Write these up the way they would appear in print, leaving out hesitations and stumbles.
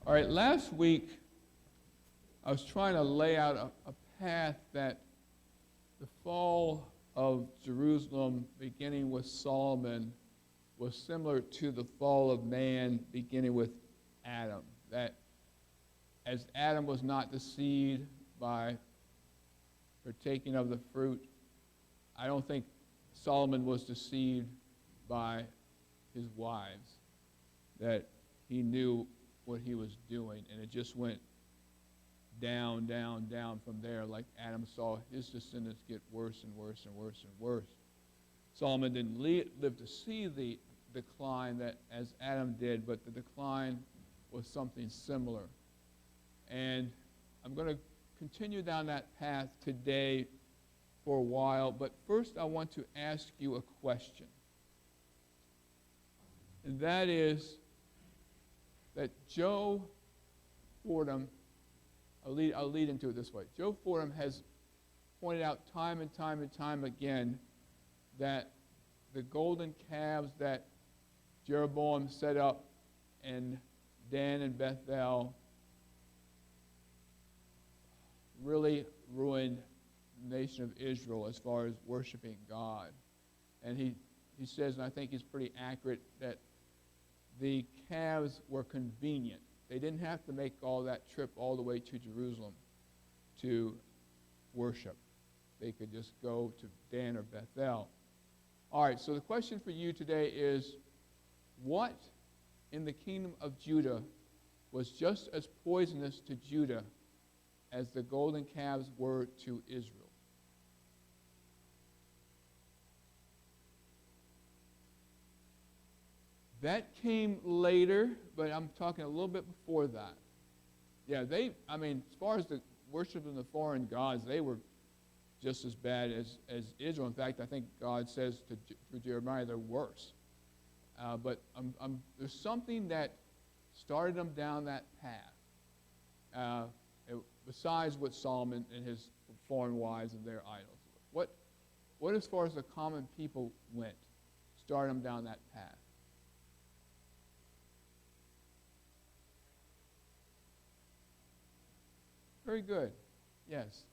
All right, last week I was trying to lay out a path that the fall of Jerusalem, beginning with Solomon, was similar to the fall of man, beginning with Adam. That as Adam was not deceived by partaking of the fruit, I don't think Solomon was deceived by his wives, that he knew what he was doing, and it just went down, down, down from there, like Adam saw his descendants get worse and worse and worse and worse. Solomon didn't live to see the decline that as Adam did, but the decline was something similar. And I'm going to continue down that path today for a while, but first I want to ask you a question. And that is that Joe Fordham, I'll lead into it this way. Joe Fordham has pointed out time and time and time again that the golden calves that Jeroboam set up in Dan and Bethel really ruined the nation of Israel as far as worshiping God. And he says, and I think he's pretty accurate, that the calves were convenient. They didn't have to make all that trip all the way to Jerusalem to worship. They could just go to Dan or Bethel. All right, so the question for you today is, what in the kingdom of Judah was just as poisonous to Judah as the golden calves were to Israel? That came later, but I'm talking a little bit before that. Yeah, as far as the worship of the foreign gods, they were just as bad as Israel. In fact, I think God says through Jeremiah, they're worse. But there's something that started them down that path, besides what Solomon and his foreign wives and their idols. What as far as the common people went, started them down that path? Very good. Yes.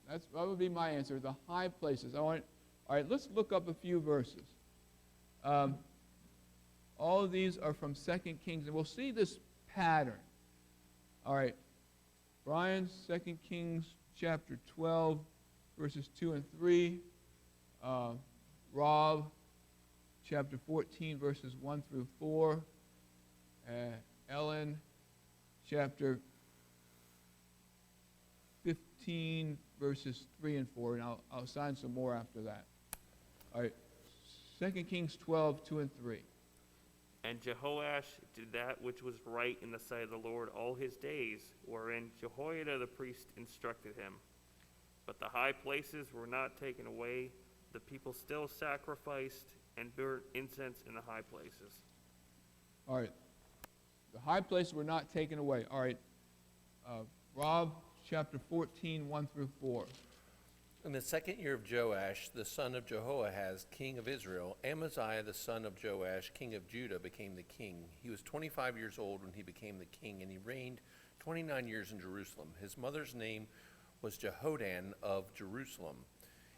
That would be my answer. The high places. All right, let's look up a few verses. All of these are from 2 Kings, and we'll see this pattern. All right. Brian, 2 Kings chapter 12, verses 2 and 3. Rob, chapter 14, verses 1 through 4. Ellen, chapter 15, verses 3 and 4, and I'll assign some more after that. All right, 2 Kings 12, 2 and 3. And Jehoash did that which was right in the sight of the Lord all his days, wherein Jehoiada the priest instructed him. But the high places were not taken away. The people still sacrificed and burnt incense in the high places. All right, the high places were not taken away. All right, Rob, chapter 14, 1 through 4. In the second year of Joash, the son of Jehoahaz, king of Israel, Amaziah, the son of Joash, king of Judah, became the king. He was 25 years old when he became the king, and he reigned 29 years in Jerusalem. His mother's name was Jehodan of Jerusalem,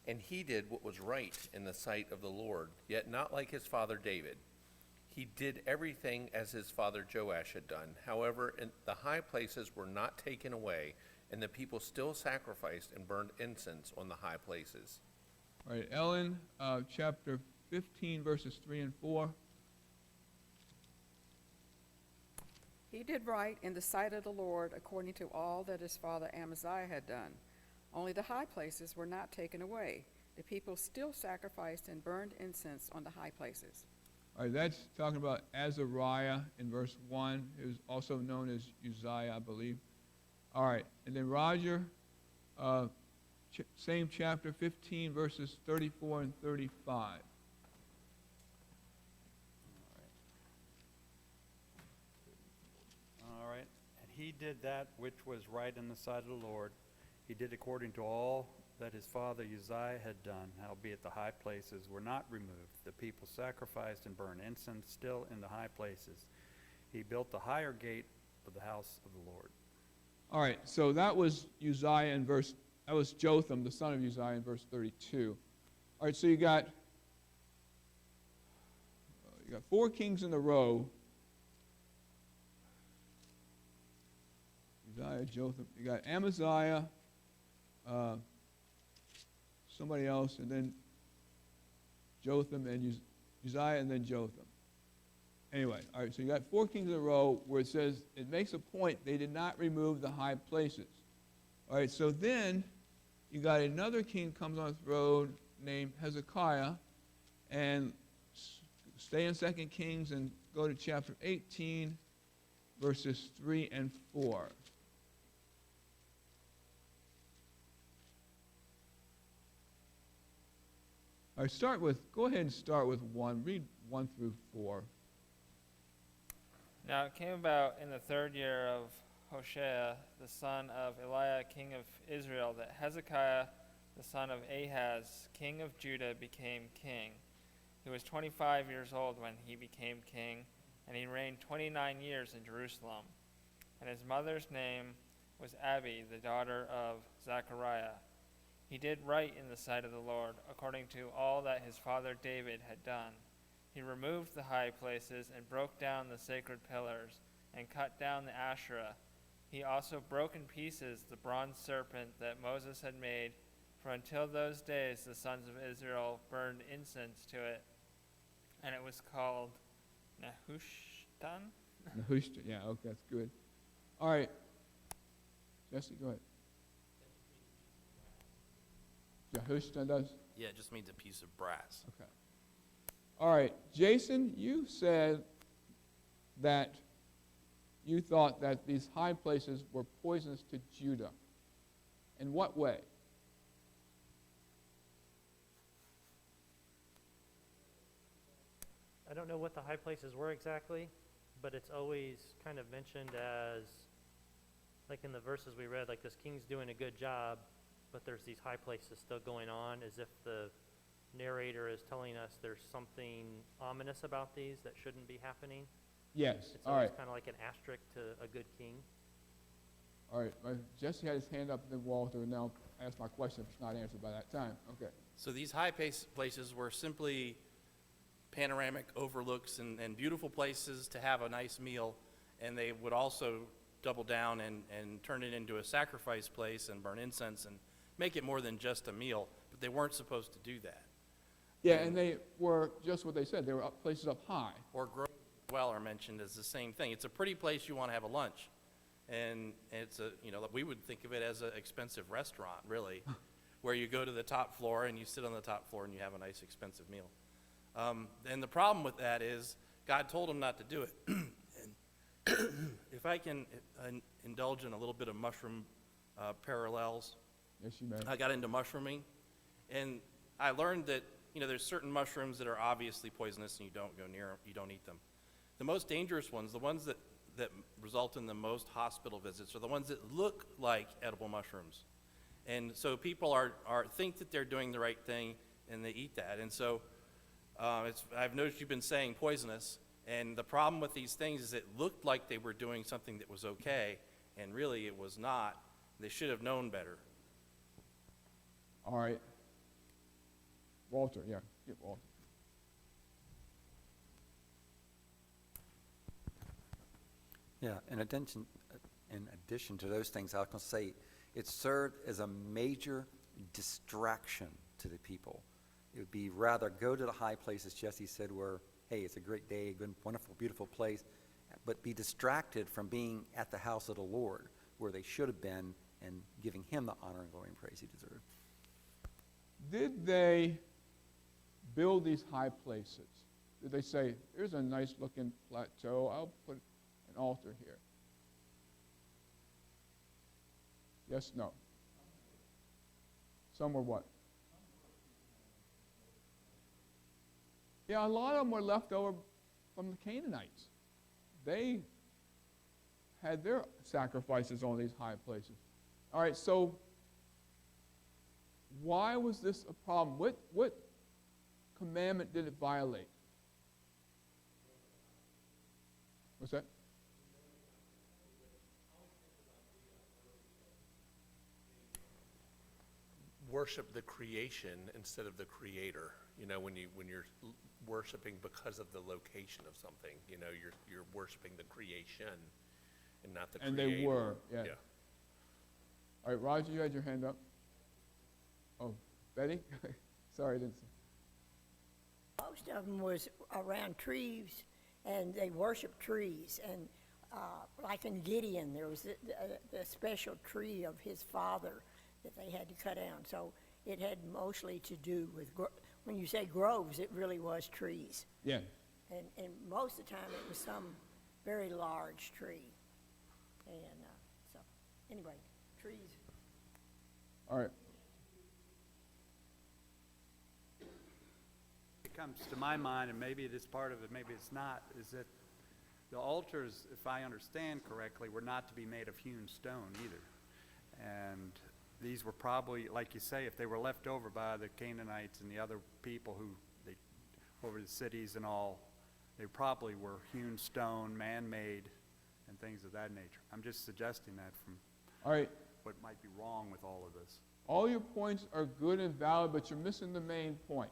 and he did what was right in the sight of the Lord, yet not like his father David. He did everything as his father Joash had done. However, the high places were not taken away, and the people still sacrificed and burned incense on the high places. All right, Ellen, chapter 15, verses 3 and 4. He did right in the sight of the Lord according to all that his father Amaziah had done. Only the high places were not taken away. The people still sacrificed and burned incense on the high places. All right, that's talking about Azariah in verse 1. It was also known as Uzziah, I believe. All right, and then Roger, same chapter, 15, verses 34 and 35. All right. And he did that which was right in the sight of the Lord. He did according to all that his father Uzziah had done, howbeit the high places were not removed. The people sacrificed and burned incense still in the high places. He built the higher gate of the house of the Lord. All right, so that was that was Jotham, the son of Uzziah, in verse 32. All right, so you got 4 kings in a row. Uzziah, Jotham. You got Amaziah, somebody else, and then Jotham, and Uzziah, and then Jotham. Anyway, all right, so you got 4 kings in a row where it says, it makes a point, they did not remove the high places. All right, so then you got another king comes on the throne named Hezekiah, and stay in 2 Kings and go to chapter 18, verses 3 and 4. All right, go ahead and start with 1. Read 1 through 4. Now it came about in the 3rd year of Hoshea, the son of Eliah, king of Israel, that Hezekiah, the son of Ahaz, king of Judah, became king. He was 25 years old when he became king, and he reigned 29 years in Jerusalem. And his mother's name was Abi, the daughter of Zechariah. He did right in the sight of the Lord, according to all that his father David had done. He removed the high places and broke down the sacred pillars and cut down the Asherah. He also broke in pieces the bronze serpent that Moses had made, for until those days the sons of Israel burned incense to it, and it was called Nehushtan. Nehushtan, yeah, okay, that's good. All right, Jesse, go ahead. Nehushtan does? Yeah, it just means a piece of brass. Okay. All right, Jason, you said that you thought that these high places were poisonous to Judah. In what way? I don't know what the high places were exactly, but it's always kind of mentioned as, like in the verses we read, like this king's doing a good job, but there's these high places still going on, as if the narrator is telling us there's something ominous about these that shouldn't be happening. Yes, It's all always right. kind of like an asterisk to a good king. All right, Jesse had his hand up, then Walter, and now ask my question if it's not answered by that time. Okay. So these high places were simply panoramic overlooks and beautiful places to have a nice meal, and they would also double down and turn it into a sacrifice place and burn incense and make it more than just a meal, but they weren't supposed to do that. Yeah, and they were just what they said. They were places up high. Or groves as well are mentioned as the same thing. It's a pretty place you want to have a lunch, and it's we would think of it as an expensive restaurant, really, where you go to the top floor and you sit on the top floor and you have a nice expensive meal. And the problem with that is God told him not to do it. And if I can indulge in a little bit of mushroom parallels, Yes, you may. I got into mushrooming, and I learned that there's certain mushrooms that are obviously poisonous and you don't go near them, you don't eat them. The most dangerous ones, the ones that result in the most hospital visits, are the ones that look like edible mushrooms. And so people think that they're doing the right thing and they eat that. And so I've noticed you've been saying poisonous, and the problem with these things is it looked like they were doing something that was okay, and really it was not. They should have known better. All right. Walter, yeah, get Walter. Yeah, in addition to those things, I was going to say it served as a major distraction to the people. It would be rather go to the high places, Jesse said, where, hey, it's a great day, a good, wonderful, beautiful place, but be distracted from being at the house of the Lord, where they should have been, and giving him the honor and glory and praise he deserved. Did they build these high places? Did they say, here's a nice looking plateau, I'll put an altar here? Yes, no. Some were what? Yeah, a lot of them were left over from the Canaanites. They had their sacrifices on these high places. All right, so why was this a problem? What commandment did it violate? What's that? worship the creation instead of the creator. You know, when you're worshiping because of the location of something, you know, you're worshiping the creation and not the And creator. they were, yeah. Yeah. All right, Roger, you had your hand up. Oh, Betty? Sorry, I didn't see. Most of them was around trees, and they worshiped trees. And like in Gideon, there was the special tree of his father that they had to cut down. So it had mostly to do with, when you say groves, it really was trees. Yeah. And most of the time, it was some very large tree. And so, anyway, trees. All right. It comes to my mind, and maybe it is part of it, maybe it's not, is that the altars, if I understand correctly, were not to be made of hewn stone either. And these were probably, like you say, if they were left over by the Canaanites and the other people who, over the cities and all, they probably were hewn stone, man-made, and things of that nature. I'm just suggesting that from All right. what might be wrong with all of this. All your points are good and valid, but you're missing the main point.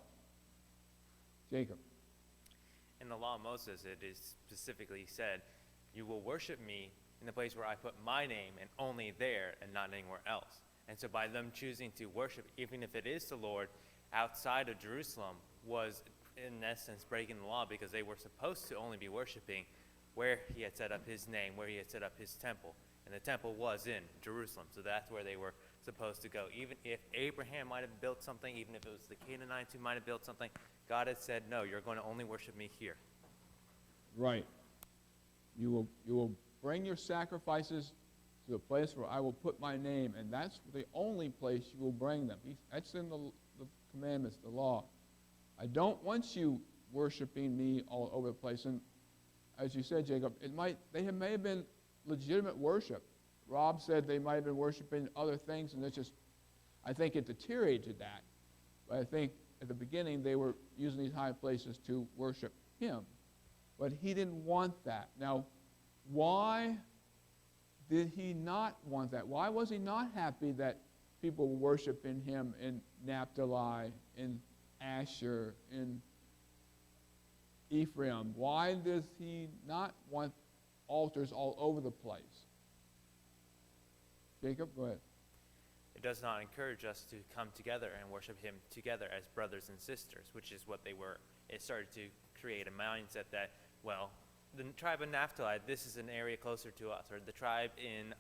Jacob. In the law of Moses, it is specifically said, you will worship me in the place where I put my name, and only there and not anywhere else. And so by them choosing to worship, even if it is the Lord, outside of Jerusalem, was in essence breaking the law, because they were supposed to only be worshiping where he had set up his name, where he had set up his temple. And the temple was in Jerusalem, so that's where they were supposed to go. Even if Abraham might have built something, even if it was the Canaanites who might have built something, God had said, no, you're going to only worship me here. Right. You will bring your sacrifices to the place where I will put my name, and that's the only place you will bring them. That's in the commandments, the law. I don't want you worshiping me all over the place. And as you said, Jacob, may have been legitimate worship. Rob said they might have been worshiping other things, and I think it deteriorated to that. But I think at the beginning they were using these high places to worship him. But he didn't want that. Now, why did he not want that? Why was he not happy that people were worshiping him in Naphtali, in Asher, in Ephraim? Why does he not want altars all over the place? Jacob, go ahead. It does not encourage us to come together and worship him together as brothers and sisters, which is what they were. It started to create a mindset that, well, the tribe of Naphtali, this is an area closer to us, or the tribe in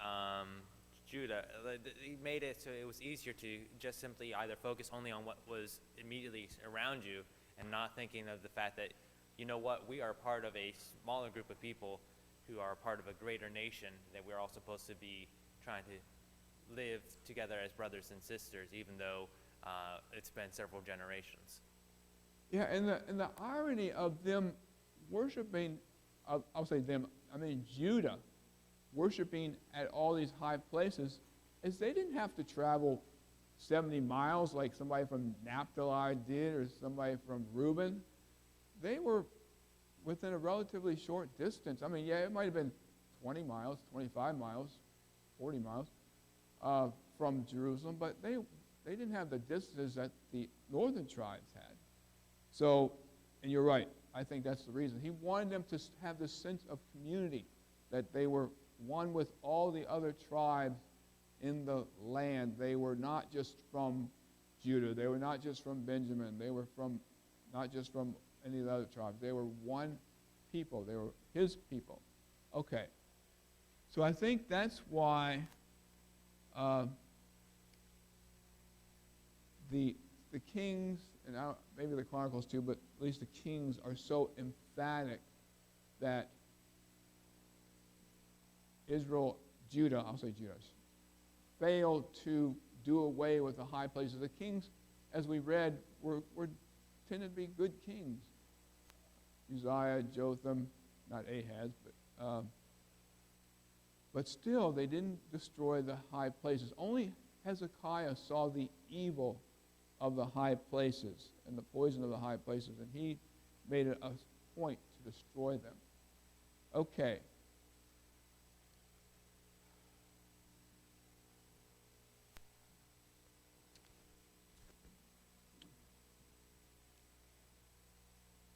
Judah, he made it so it was easier to just simply either focus only on what was immediately around you and not thinking of the fact that, you know what, we are part of a smaller group of people who are part of a greater nation, that we're all supposed to be trying to live together as brothers and sisters, even though it's been several generations. Yeah, and the irony of them worshiping, I'll say them, I mean Judah, worshiping at all these high places, is they didn't have to travel 70 miles like somebody from Naphtali did or somebody from Reuben. They were within a relatively short distance. I mean, yeah, it might have been 20 miles, 25 miles, 40 miles from Jerusalem, but they didn't have the distances that the northern tribes had. So, and you're right, I think that's the reason. He wanted them to have this sense of community, that they were one with all the other tribes in the land. They were not just from Judah. They were not just from Benjamin. They were not just from any of the other tribes. They were one people. They were his people. Okay. So I think that's why the kings, and maybe the Chronicles too, but at least the kings are so emphatic that Judah, failed to do away with the high places. The kings, as we read, were tended to be good kings. Uzziah, Jotham, not Ahaz, but still they didn't destroy the high places. Only Hezekiah saw the evil of the high places and the poison of the high places, and he made it a point to destroy them. Okay.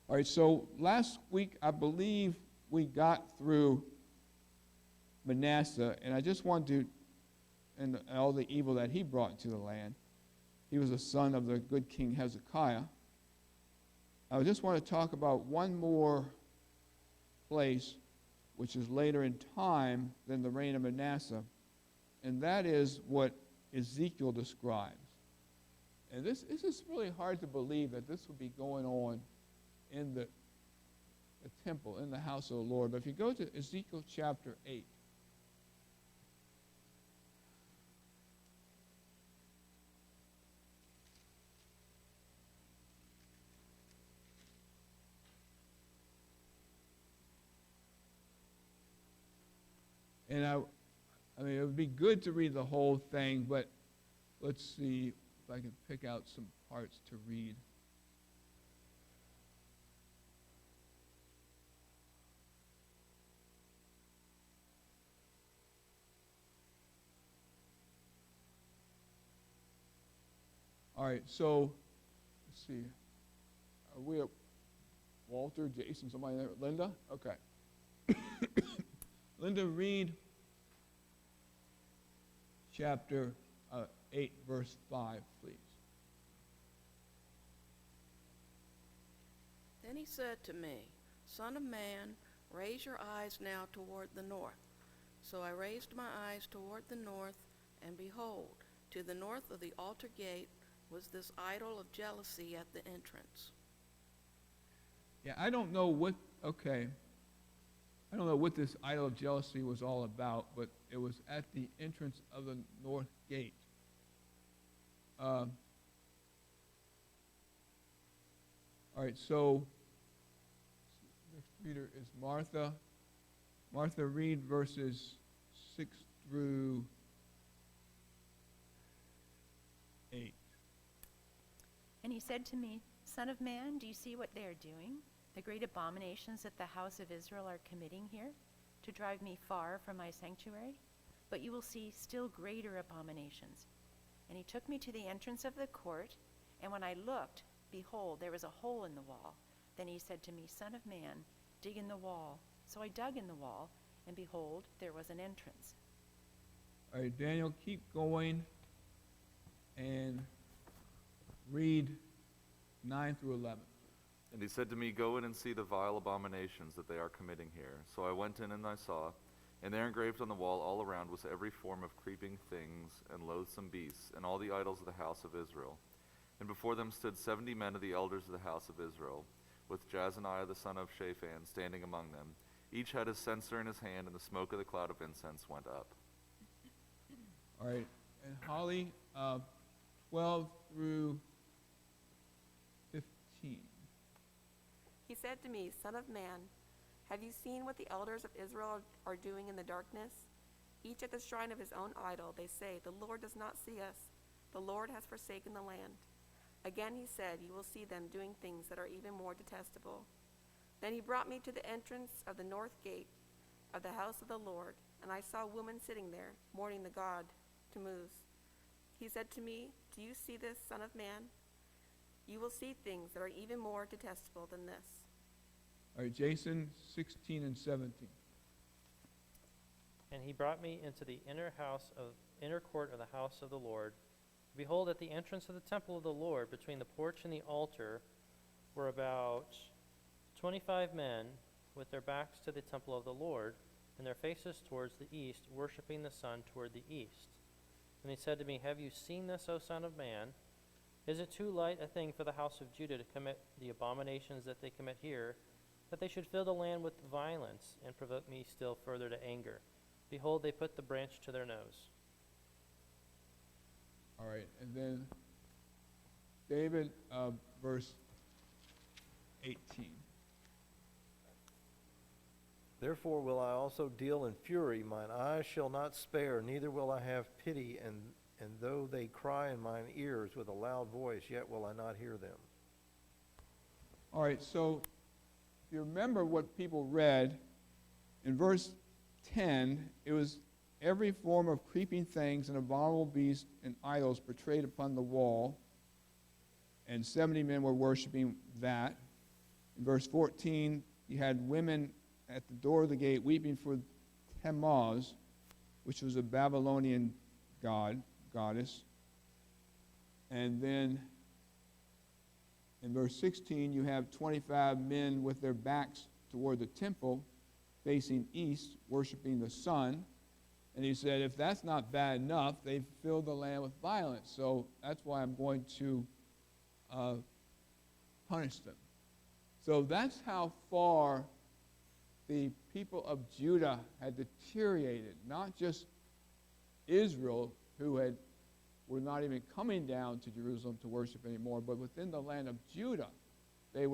All right, so last week I believe we got through Manasseh, and I just want to, and all the evil that he brought into the land. He was a son of the good King Hezekiah. I just want to talk about one more place, which is later in time than the reign of Manasseh, and that is what Ezekiel describes. And this is really hard to believe that this would be going on in the temple, in the house of the Lord. But if you go to Ezekiel chapter 8, and I mean, it would be good to read the whole thing, but let's see if I can pick out some parts to read. All right, so let's see. Are we at Walter, Jason, somebody there? Linda? Okay. Linda, read chapter 8, verse 5, please. Then he said to me, Son of man, raise your eyes now toward the north. So I raised my eyes toward the north, and behold, to the north of the altar gate was this idol of jealousy at the entrance. Yeah, I don't know what this idol of jealousy was all about, but it was at the entrance of the north gate. All right, so next reader is Martha. Martha, read verses 6 through 8. And he said to me, Son of man, do you see what they are doing? The great abominations that the house of Israel are committing here, to drive me far from my sanctuary? But you will see still greater abominations. And he took me to the entrance of the court, and when I looked, behold, there was a hole in the wall. Then he said to me, Son of man, dig in the wall. So I dug in the wall, and behold, there was an entrance. All right, Daniel, keep going and read 9 through 11. And he said to me, Go in and see the vile abominations that they are committing here. So I went in and I saw, and there engraved on the wall all around was every form of creeping things and loathsome beasts, and all the idols of the house of Israel. And before them stood 70 men of the elders of the house of Israel, with Jazaniah the son of Shaphan standing among them. Each had his censer in his hand, and the smoke of the cloud of incense went up. All right, and Holly, 12 through 15. He said to me, Son of man, have you seen what the elders of Israel are doing in the darkness? Each at the shrine of his own idol, they say, The Lord does not see us. The Lord has forsaken the land. Again he said, You will see them doing things that are even more detestable. Then he brought me to the entrance of the north gate of the house of the Lord, and I saw a woman sitting there, mourning the god Tammuz. He said to me, Do you see this, son of man? You will see things that are even more detestable than this. All right, Jason, 16 and 17. And he brought me into the inner court of the house of the Lord. Behold, at the entrance of the temple of the Lord, between the porch and the altar, were about 25 men with their backs to the temple of the Lord, and their faces towards the east, worshiping the sun toward the east. And he said to me, Have you seen this, O son of man? Is it too light a thing for the house of Judah to commit the abominations that they commit here, that they should fill the land with violence and provoke me still further to anger? Behold, they put the branch to their nose. All right, and then David, verse 18. Therefore will I also deal in fury, mine eyes shall not spare, neither will I have pity, and though they cry in mine ears with a loud voice, yet will I not hear them. All right, so if you remember what people read, in verse 10, it was every form of creeping things and abominable beasts and idols portrayed upon the wall, and 70 men were worshiping that. In verse 14, you had women at the door of the gate weeping for Tammuz, which was a Babylonian goddess. And then in verse 16, you have 25 men with their backs toward the temple, facing east, worshiping the sun. And he said, if that's not bad enough, they've filled the land with violence. So that's why I'm going to punish them. So that's how far the people of Judah had deteriorated. Not just Israel, who were not even coming down to Jerusalem to worship anymore, but within the land of Judah, they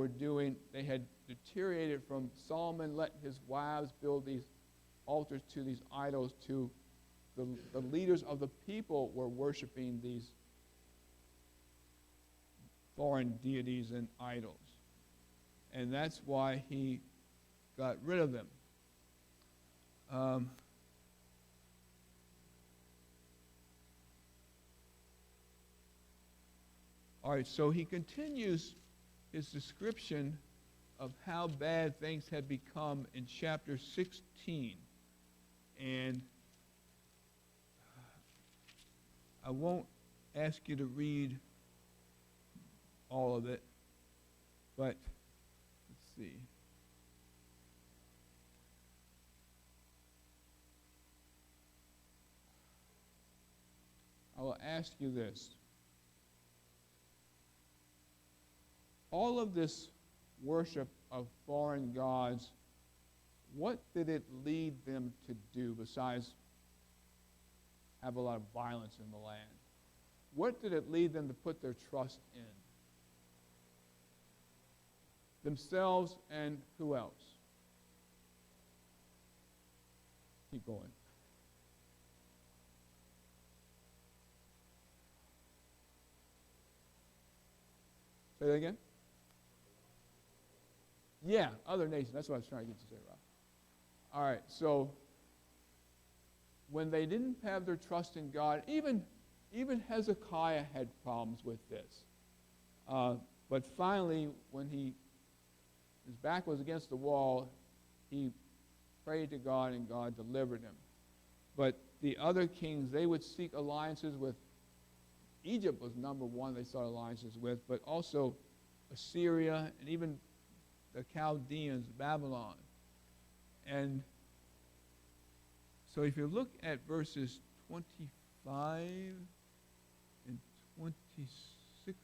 had deteriorated from Solomon let his wives build these altars to these idols, to the leaders of the people were worshiping these foreign deities and idols. And that's why he got rid of them. All right, so he continues his description of how bad things had become in chapter 16. And I won't ask you to read all of it, but let's see. I will ask you this. All of this worship of foreign gods, what did it lead them to do besides have a lot of violence in the land? What did it lead them to put their trust in? Themselves and who else? Keep going. Say that again? Yeah, other nations. That's what I was trying to get you to say, Rob. All right, so when they didn't have their trust in God, even Hezekiah had problems with this. But finally, when his back was against the wall, he prayed to God and God delivered him. But the other kings, they would seek alliances with, Egypt was number one they sought alliances with, but also Assyria and even the Chaldeans, Babylon. And so if you look at verses 25 and 26,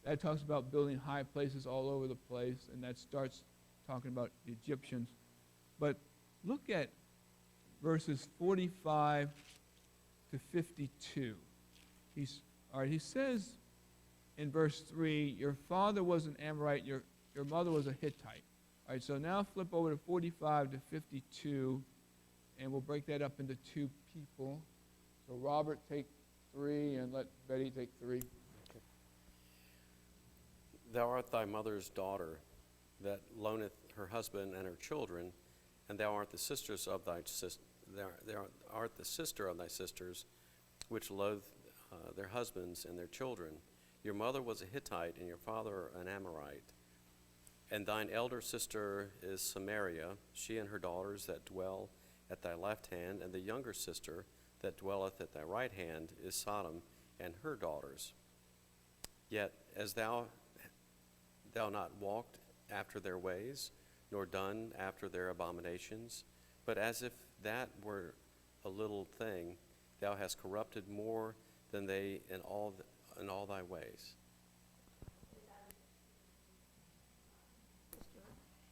that talks about building high places all over the place, and that starts talking about the Egyptians. But look at verses 45 to 52. He says in verse 3, your father was an Amorite, your mother was a Hittite. All right, so now flip over to 45 to 52, and we'll break that up into two people. So Robert, take 3, and let Betty take 3. Okay. Thou art thy mother's daughter, that loaneth her husband and her children, and thou art the sisters of thy thou art the sister of thy sisters, which loathe their husbands and their children. Your mother was a Hittite, and your father an Amorite. And thine elder sister is Samaria, she and her daughters that dwell at thy left hand, and the younger sister that dwelleth at thy right hand is Sodom and her daughters. Yet as thou not walked after their ways, nor done after their abominations, but as if that were a little thing, thou hast corrupted more than they in all thy ways.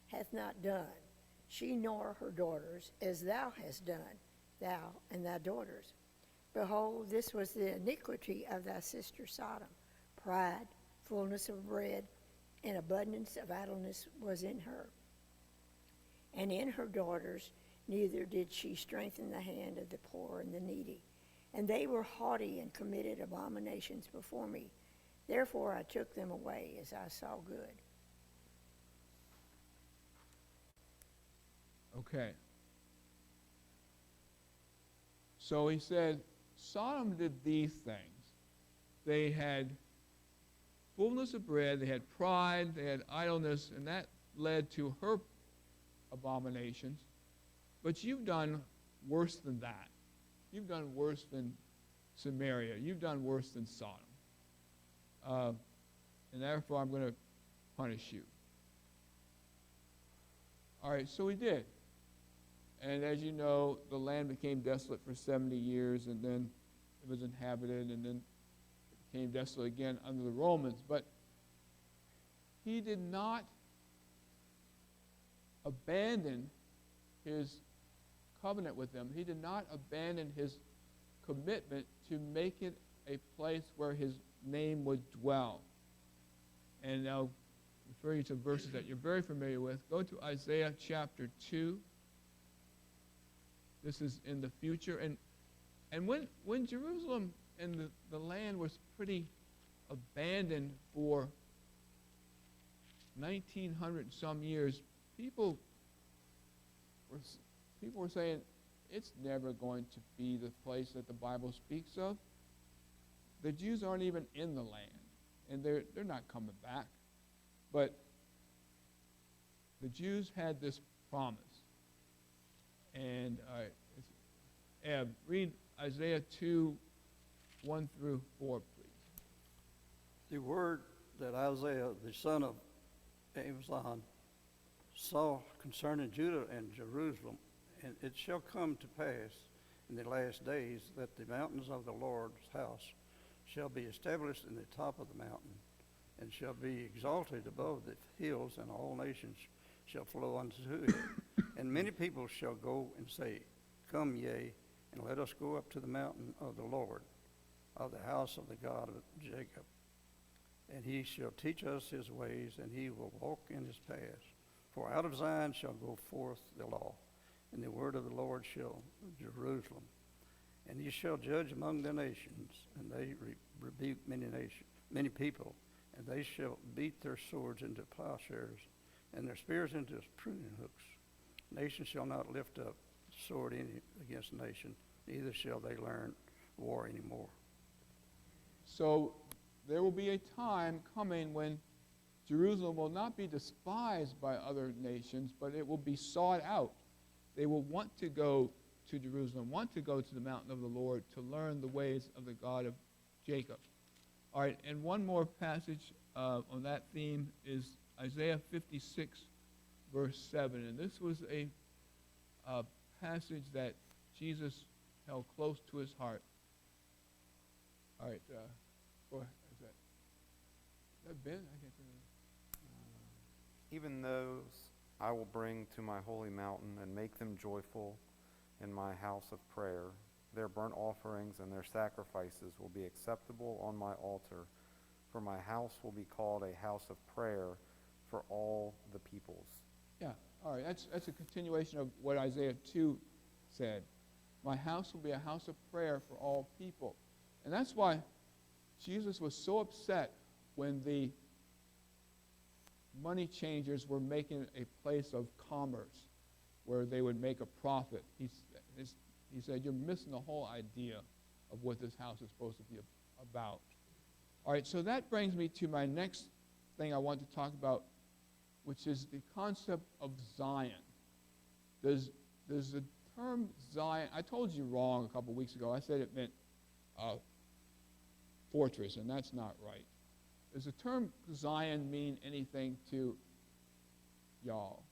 Hath not done, she nor her daughters, as thou hast done, thou and thy daughters. Behold, this was the iniquity of thy sister Sodom. Pride, fullness of bread, and abundance of idleness was in her. And in her daughters neither did she strengthen the hand of the poor and the needy. And they were haughty and committed abominations before me. Therefore I took them away as I saw good. Okay. So he said, Sodom did these things. They had fullness of bread, they had pride, they had idleness, and that led to her abominations. But you've done worse than that. You've done worse than Samaria. You've done worse than Sodom. And therefore I'm going to punish you. All right, so he did. And as you know, the land became desolate for 70 years, and then it was inhabited, and then it became desolate again under the Romans. But he did not abandon his covenant with them. He did not abandon his commitment to make it a place where his name would dwell. And now, referring to verses that you're very familiar with, go to Isaiah chapter 2. This is in the future. And when Jerusalem and the land was pretty abandoned for 1900 some years, people were saying, it's never going to be the place that the Bible speaks of. The Jews aren't even in the land, and they're not coming back. But the Jews had this promise. And Eb, read Isaiah 2, 1 through 4, please. The word that Isaiah, the son of Amoz, saw concerning Judah and Jerusalem, and it shall come to pass in the last days that the mountains of the Lord's house shall be established in the top of the mountain, and shall be exalted above the hills, and all nations shall flow unto it. And many people shall go and say, Come, yea, and let us go up to the mountain of the Lord, of the house of the God of Jacob. And he shall teach us his ways, and he will walk in his paths. For out of Zion shall go forth the law, and the word of the Lord shall Jerusalem. And he shall judge among the nations, and they rebuke many people, and they shall beat their swords into plowshares, and their spears into pruning hooks. Nation shall not lift up sword against nation, neither shall they learn war anymore. So there will be a time coming when Jerusalem will not be despised by other nations, but it will be sought out. They will want to go to Jerusalem, want to go to the mountain of the Lord to learn the ways of the God of Jacob. All right, and one more passage on that theme is Isaiah 56, verse 7. And this was a passage that Jesus held close to his heart. All right, go ahead. Is that Ben? I can't remember. Even those I will bring to my holy mountain and make them joyful in my house of prayer. Their burnt offerings and their sacrifices will be acceptable on my altar, for my house will be called a house of prayer for all the peoples. Yeah, all right, that's a continuation of what Isaiah 2 said. My house will be a house of prayer for all people. And that's why Jesus was so upset when the money changers were making a place of commerce where they would make a profit. He said, you're missing the whole idea of what this house is supposed to be about. All right, so that brings me to my next thing I want to talk about, which is the concept of Zion. Does the term Zion, I told you wrong a couple weeks ago. I said it meant fortress, and that's not right. Does the term Zion mean anything to y'all?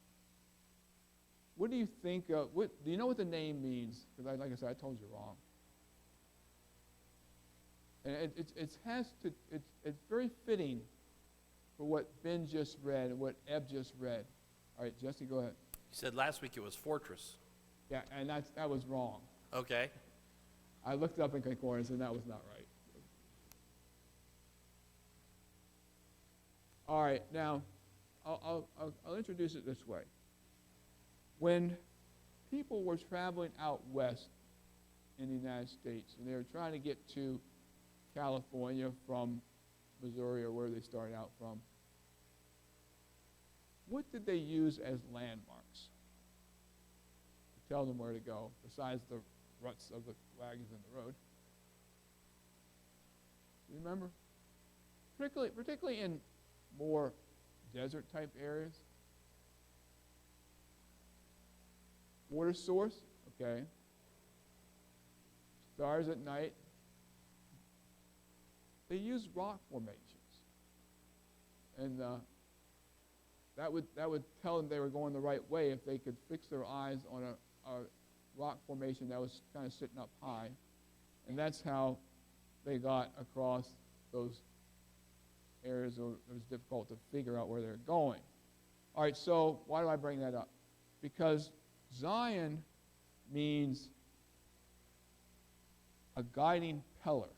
What do you think of, do you know what the name means? Because like I said, I told you wrong. And it's very fitting for what Ben just read and what Eb just read. All right, Jesse, go ahead. You said last week it was fortress. Yeah, and that was wrong. Okay. I looked up in concordance, and that was not right. All right, now, I'll introduce it this way. When people were traveling out west in the United States, and they were trying to get to California from Missouri or where they started out from, what did they use as landmarks to tell them where to go, besides the ruts of the wagons in the road? You remember? particularly in more desert type areas. Water source, okay. Stars at night. They use rock formations, and that would tell them they were going the right way if they could fix their eyes on a rock formation that was kind of sitting up high, and that's how they got across those areas where it was difficult to figure out where they're going. All right, so why do I bring that up? Because Zion means a guiding pillar.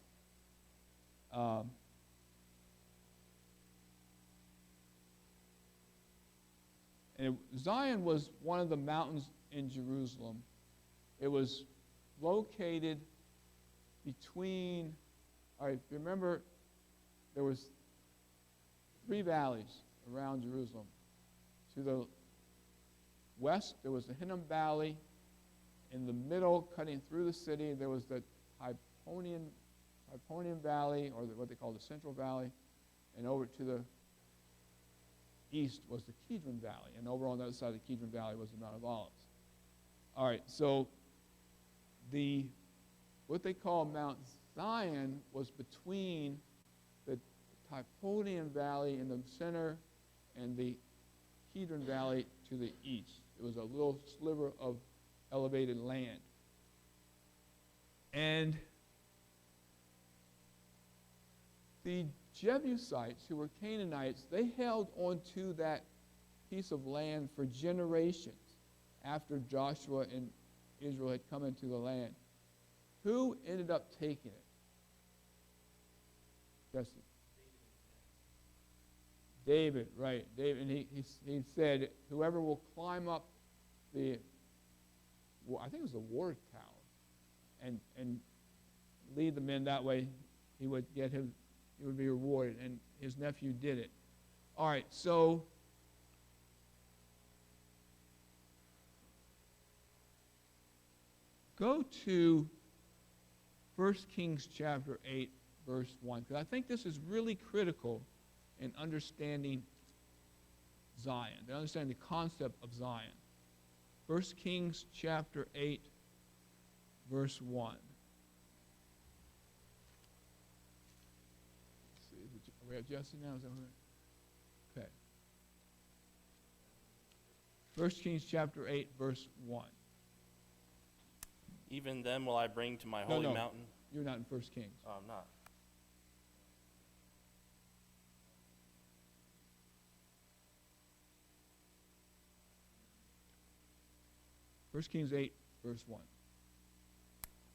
Zion was one of the mountains in Jerusalem. It was located between, all right, if you remember, there was 3 valleys around Jerusalem. To the west, there was the Hinnom Valley. In the middle, cutting through the city, there was the Hyponian Valley, or what they call the Central Valley. And over to the east was the Kidron Valley. And over on the other side of the Kidron Valley was the Mount of Olives. All right, so what they call Mount Zion was between the Hyponian Valley in the center and the Kidron Valley to the east. It was a little sliver of elevated land. And the Jebusites, who were Canaanites, they held onto that piece of land for generations after Joshua and Israel had come into the land. Who ended up taking it? Jesse. David, right. David, and he said, whoever will climb up I think it was the water tower, and lead the men that way, he would be rewarded, and his nephew did it. All right, so go to 1 Kings chapter 8, verse 1, because I think this is really critical in understanding Zion, to understand the concept of Zion. 1 Kings chapter 8, verse 1. Let's see, we have Jesse now? Is that right? Okay. 1 Kings chapter 8, verse 1. Even then will I bring to my holy mountain. You're not in 1 Kings. Oh, I'm not. 1 Kings 8, verse 1.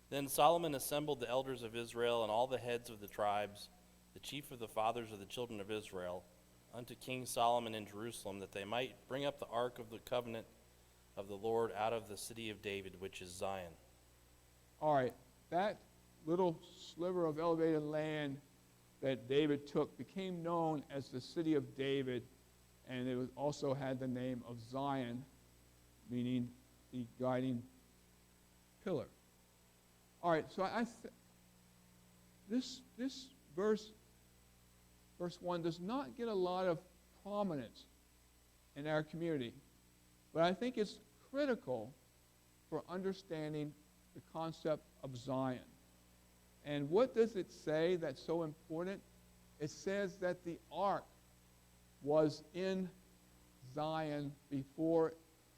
Then Solomon assembled the elders of Israel and all the heads of the tribes, the chief of the fathers of the children of Israel, unto King Solomon in Jerusalem, that they might bring up the ark of the covenant of the Lord out of the city of David, which is Zion. All right, that little sliver of elevated land that David took became known as the city of David, and it also had the name of Zion, meaning the guiding pillar. All right, so this verse 1, does not get a lot of prominence in our community, but I think it's critical for understanding the concept of Zion. And what does it say that's so important? It says that the ark was in Zion before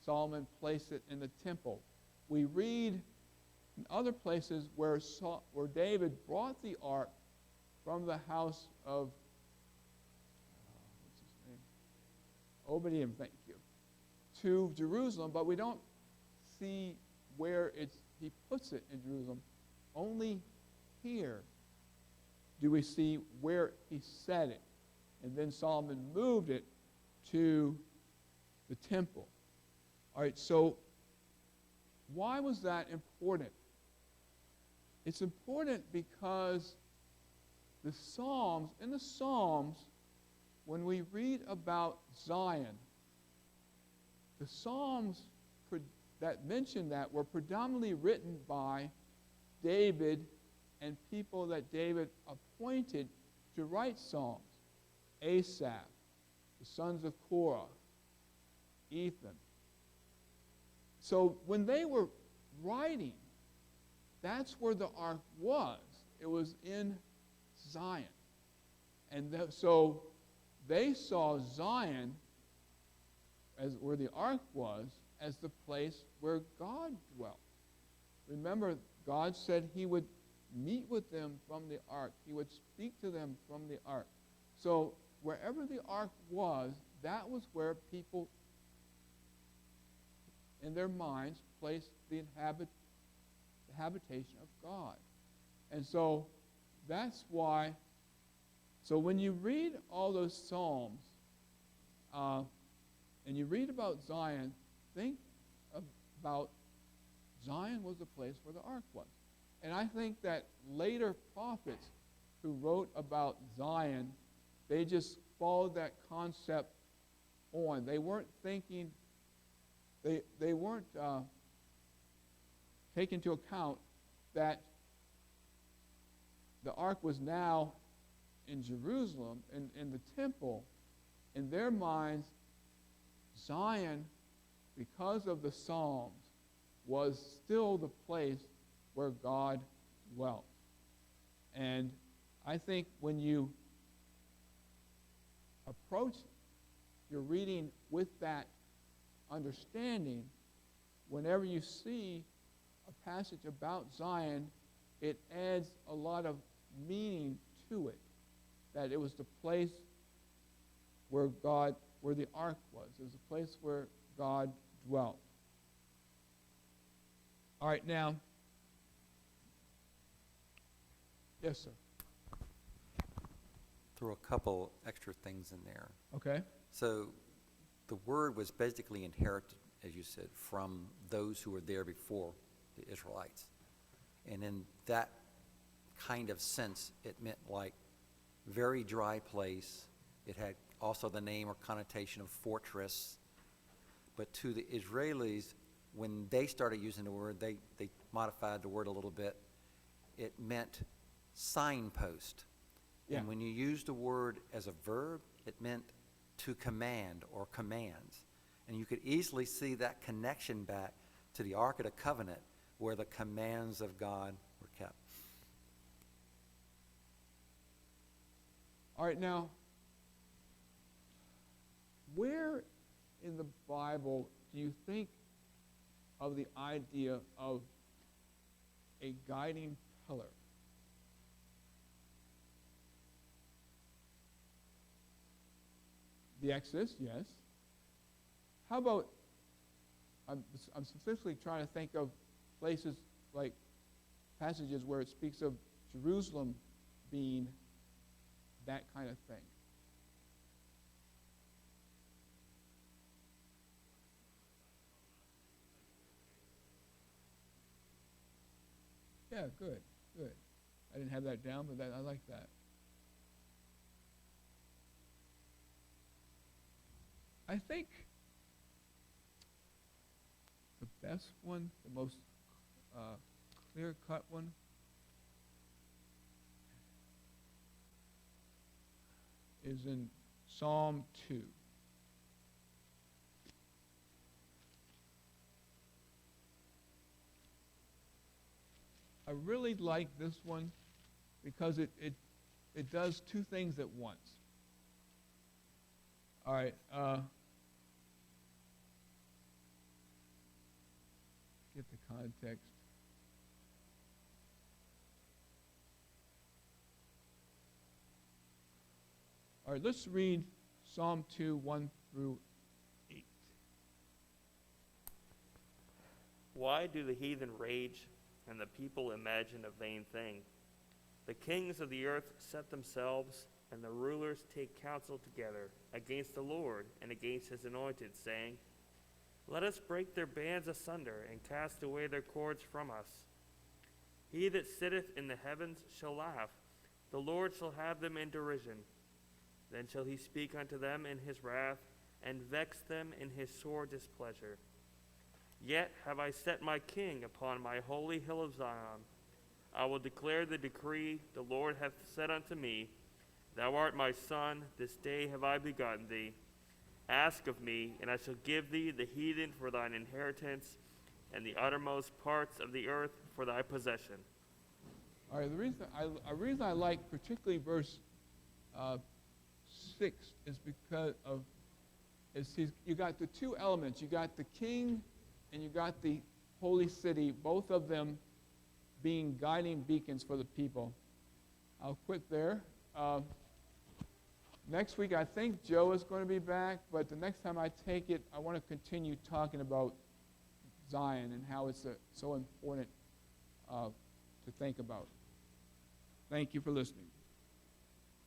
Solomon placed it in the temple. We read in other places where David brought the ark from the house of what's his name? Obadiah, thank you, to Jerusalem, but we don't see where he puts it in Jerusalem. Only here do we see where he set it. And then Solomon moved it to the temple. All right, so why was that important? It's important because in the Psalms, when we read about Zion, the Psalms that mention that were predominantly written by David and people that David appointed to write Psalms. Asaph, the sons of Korah, Ethan. So when they were writing, that's where the ark was. It was in Zion. And so they saw Zion, as where the ark was, as the place where God dwelt. Remember, God said he would meet with them from the ark. He would speak to them from the ark. So wherever the ark was, that was where people in their minds placed the habitation of God. And so that's why, so when you read all those Psalms, and you read about Zion, think about Zion was the place where the ark was. And I think that later prophets who wrote about Zion, they just followed that concept on. They weren't thinking, they weren't taking into account that the ark was now in Jerusalem, in the temple. In their minds, Zion, because of the Psalms, was still the place where God dwelt. And I think when you approach your reading with that understanding, whenever you see a passage about Zion, it adds a lot of meaning to it, that it was the place where the ark was. It was the place where God dwelt. All right, now, yes, sir. Throw a couple extra things in there. Okay. So the word was basically inherited, as you said, from those who were there before the Israelites. And in that kind of sense, it meant like very dry place. It had also the name or connotation of fortress. But to the Israelis, when they started using the word, they modified the word a little bit. It meant signpost. Yeah. And when you use the word as a verb, it meant to command or commands. And you could easily see that connection back to the Ark of the Covenant, where the commands of God were kept. All right, now, where in the Bible do you think of the idea of a guiding pillar? The Exodus, yes. How about, I'm specifically trying to think of places like passages where it speaks of Jerusalem being that kind of thing. Yeah, good. I didn't have that down, but I like that. I think the best one, the most clear-cut one, is in Psalm 2. I really like this one because it does two things at once. All right. Get the context. All right, let's read Psalm 2, 1 through 8. Why do the heathen rage and the people imagine a vain thing? The kings of the earth set themselves, and the rulers take counsel together against the Lord and against his anointed, saying, Let us break their bands asunder and cast away their cords from us. He that sitteth in the heavens shall laugh. The Lord shall have them in derision. Then shall he speak unto them in his wrath, and vex them in his sore displeasure. Yet have I set my king upon my holy hill of Zion. I will declare the decree the Lord hath said unto me, Thou art my son, this day have I begotten thee. Ask of me, and I shall give thee the heathen for thine inheritance, and the uttermost parts of the earth for thy possession. All right, the reason I like particularly verse 6 is because of, you got the two elements. You got the king and you got the holy city, both of them being guiding beacons for the people. I'll quit there. Next week, I think Joe is going to be back, but the next time I take it, I want to continue talking about Zion and how it's so important to think about. Thank you for listening.